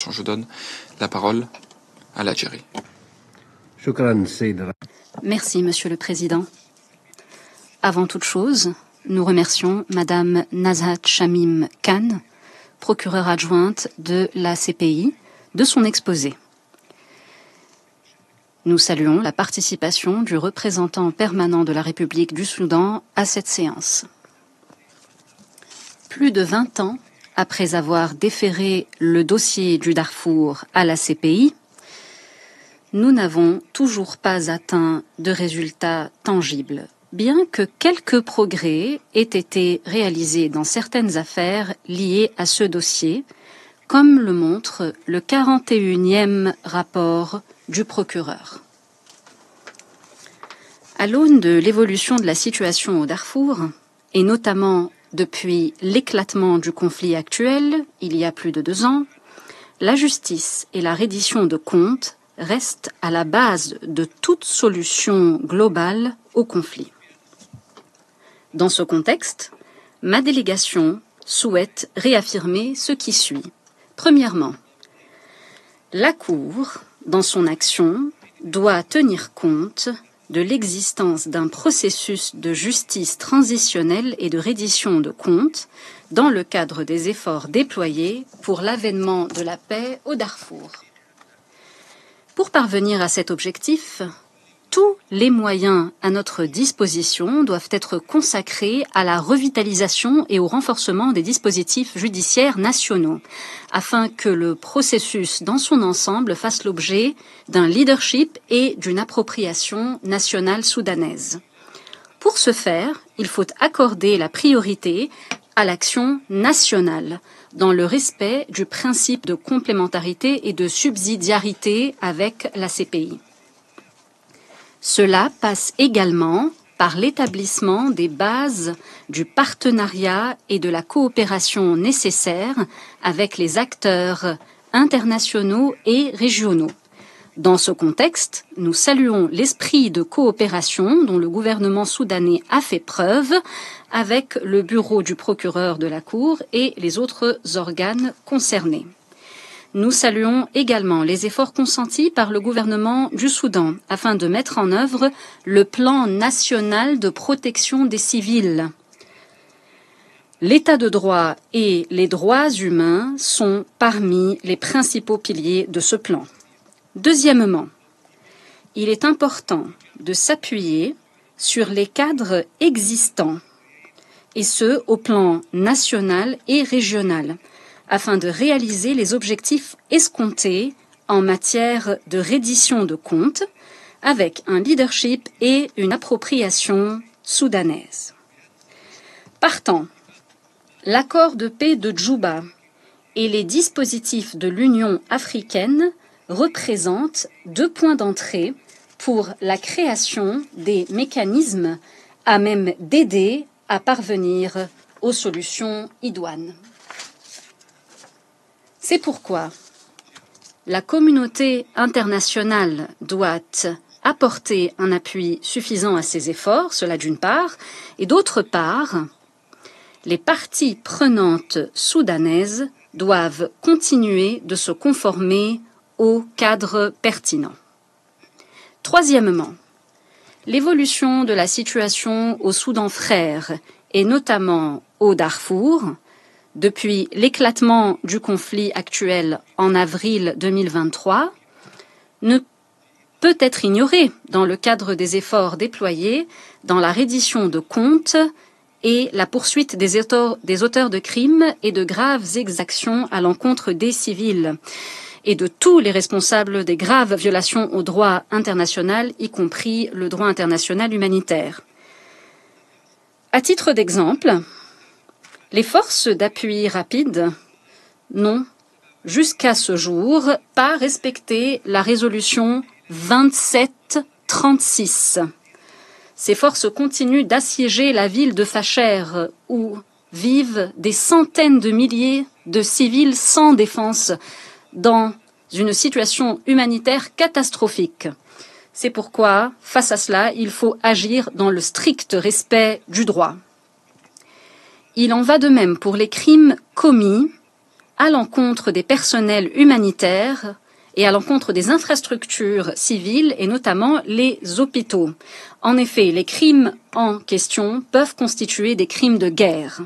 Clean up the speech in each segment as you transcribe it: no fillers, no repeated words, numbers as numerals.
Je donne la parole à l'Algérie. Merci, Monsieur le Président. Avant toute chose, nous remercions Madame Nazhat Shamim Khan, procureure adjointe de la CPI, de son exposé. Nous saluons la participation du représentant permanent de la République du Soudan à cette séance. Plus de 20 ans après avoir déféré le dossier du Darfour à la CPI, nous n'avons toujours pas atteint de résultats tangibles, bien que quelques progrès aient été réalisés dans certaines affaires liées à ce dossier, comme le montre le 41e rapport du procureur. À l'aune de l'évolution de la situation au Darfour, et notamment depuis l'éclatement du conflit actuel, il y a plus de 2 ans, la justice et la reddition de comptes restent à la base de toute solution globale au conflit. Dans ce contexte, ma délégation souhaite réaffirmer ce qui suit. Premièrement, la Cour, dans son action, doit tenir compte de l'existence d'un processus de justice transitionnelle et de reddition de comptes dans le cadre des efforts déployés pour l'avènement de la paix au Darfour. Pour parvenir à cet objectif, tous les moyens à notre disposition doivent être consacrés à la revitalisation et au renforcement des dispositifs judiciaires nationaux, afin que le processus dans son ensemble fasse l'objet d'un leadership et d'une appropriation nationale soudanaise. Pour ce faire, il faut accorder la priorité à l'action nationale, dans le respect du principe de complémentarité et de subsidiarité avec la CPI. Cela passe également par l'établissement des bases du partenariat et de la coopération nécessaires avec les acteurs internationaux et régionaux. Dans ce contexte, nous saluons l'esprit de coopération dont le gouvernement soudanais a fait preuve avec le bureau du procureur de la Cour et les autres organes concernés. Nous saluons également les efforts consentis par le gouvernement du Soudan afin de mettre en œuvre le plan national de protection des civils. L'état de droit et les droits humains sont parmi les principaux piliers de ce plan. Deuxièmement, il est important de s'appuyer sur les cadres existants, et ce au plan national et régional, afin de réaliser les objectifs escomptés en matière de reddition de comptes, avec un leadership et une appropriation soudanaise. Partant, l'accord de paix de Djouba et les dispositifs de l'Union africaine représentent 2 points d'entrée pour la création des mécanismes à même d'aider à parvenir aux solutions idoines. C'est pourquoi la communauté internationale doit apporter un appui suffisant à ces efforts, cela d'une part, et d'autre part, les parties prenantes soudanaises doivent continuer de se conformer au cadre pertinent. Troisièmement, l'évolution de la situation au Soudan frère, et notamment au Darfour, depuis l'éclatement du conflit actuel en avril 2023, ne peut être ignoré dans le cadre des efforts déployés dans la reddition de comptes et la poursuite des auteurs de crimes et de graves exactions à l'encontre des civils et de tous les responsables des graves violations au droit international, y compris le droit international humanitaire. À titre d'exemple, les forces d'appui rapide n'ont, jusqu'à ce jour, pas respecté la résolution 2736. Ces forces continuent d'assiéger la ville de Facher, où vivent des centaines de milliers de civils sans défense, dans une situation humanitaire catastrophique. C'est pourquoi, face à cela, il faut agir dans le strict respect du droit. Il en va de même pour les crimes commis à l'encontre des personnels humanitaires et à l'encontre des infrastructures civiles et notamment les hôpitaux. En effet, les crimes en question peuvent constituer des crimes de guerre.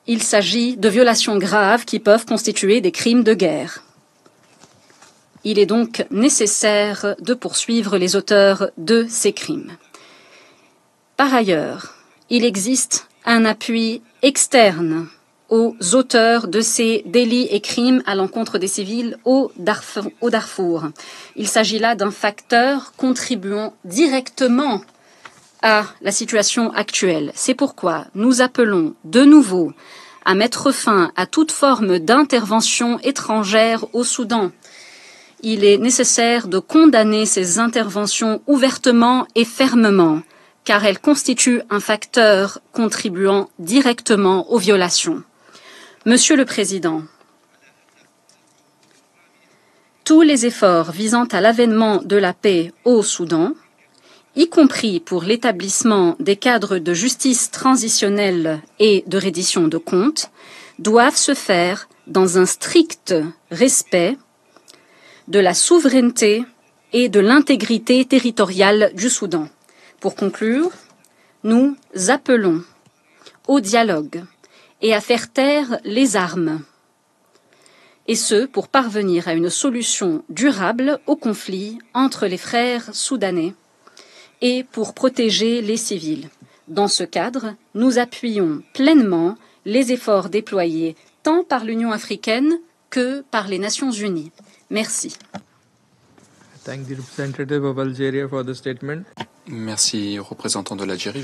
Il s'agit de violations graves qui peuvent constituer des crimes de guerre. Il est donc nécessaire de poursuivre les auteurs de ces crimes. Par ailleurs, il existe un appui externe aux auteurs de ces délits et crimes à l'encontre des civils au Darfour. Il s'agit là d'un facteur contribuant directement à la situation actuelle. C'est pourquoi nous appelons de nouveau à mettre fin à toute forme d'intervention étrangère au Soudan. Il est nécessaire de condamner ces interventions ouvertement et fermement, car elles constituent un facteur contribuant directement aux violations. Monsieur le Président, tous les efforts visant à l'avènement de la paix au Soudan, y compris pour l'établissement des cadres de justice transitionnelle et de reddition de comptes, doivent se faire dans un strict respect de la souveraineté et de l'intégrité territoriale du Soudan. Pour conclure, nous appelons au dialogue et à faire taire les armes, et ce pour parvenir à une solution durable au conflit entre les frères soudanais et pour protéger les civils. Dans ce cadre, nous appuyons pleinement les efforts déployés tant par l'Union africaine que par les Nations unies. Merci. Thank the representative of Algeria for the statement. Merci au représentant de l'Algérie.